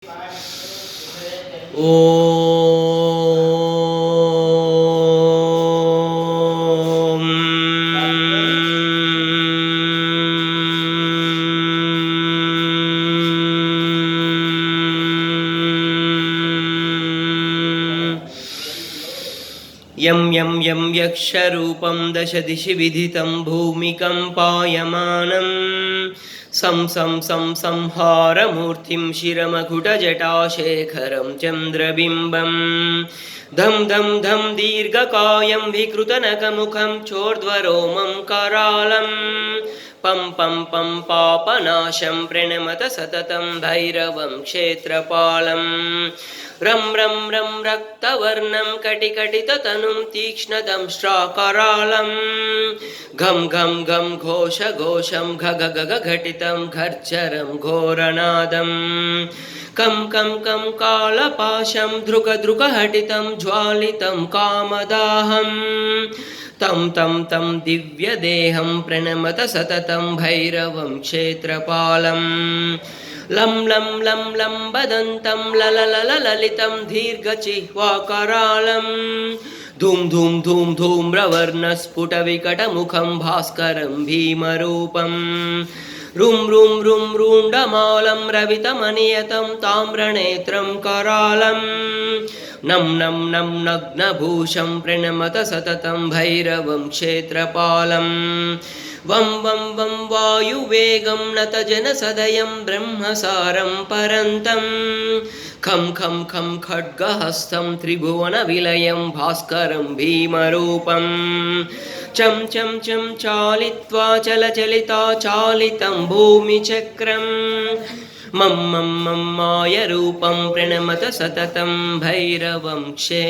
ಓಂ M M M ಯಕ್ಷರೂಪಂ ದಶ ದಿಶಿ ವಿಧಿತಂ ಭೂಮಿಕಂಪಾಯಮಾನಂ ಸಂ ಸಂ ಸಂ ಸಂಹಾರಮೂರ್ತಿಂ ಶಿರಮಕುಟಜಟಾಶೇಖರಂ ಚಂದ್ರಬಿಂಬಂ ಧಂ ಧಂ ಧಂ ದೀರ್ಘಕಾಯಂ ವಿಕೃತನಖಮುಖಂ ಚೋರ್ಧ್ವರೋಮಂ करालं ಪಂ ಪಂ ಪಂ ಪಾಪನಾಶಂ ಪ್ರಣಮತ ಸತತಂ ಭೈರವಂ ಕ್ಷೇತ್ರಪಾಲಂ ರಂ ರಂ ರಂ ರಕ್ತವರ್ಣಂ ಕಟಿಕಟಿತತನುಂ ತೀಕ್ಷ್ಣದಂಶ್ರಾಕರಾಳಂ ಘಂ ಘಂ ಘಂ ಘೋಷ ಘೋಷಂ ಘಗ ಗಗ ಘಟಿತಂ ಘರ್ಜರಂ ಘೋರನಾದಂ ಕಂ ಕಂ ಕಂ ಕಾಲಪಾಶಂ ಧೃಗ ಧೃಗ ಹಟಿತಂ ಜ್ವಾಲಿತಂ ಕಾಮದಾಹಂ तं तं तं दिव्यदेहं प्रणमत सततं भैरवं क्षेत्रपालं लं लं लं लं वदन्तं लललललितं दीर्घजिह्वाकरालं धूम धूम धूम धूम्रवर्णस्फुटविकटमुखं भास्करं भीमरूपं रुं रुं रुं रुण्डमालं रवितमनियतं ताम्रनेत्रं करालं नं नं नं नग्नभूषं प्रणमत सततं भैरवं क्षेत्रपालं वं वं वं वायुवेगं नतजनसदयं ब्रह्मसारं परन्तं खं खं खं खड्गहस्तं त्रिभुवनविलयं भास्करं भीमरूपं चं चं चं चालित्वा चलचलिता चालितं भूमिचक्रं मम मम मम मायरूपं प्रणमत सततं भैरवं क्षेत्रपालं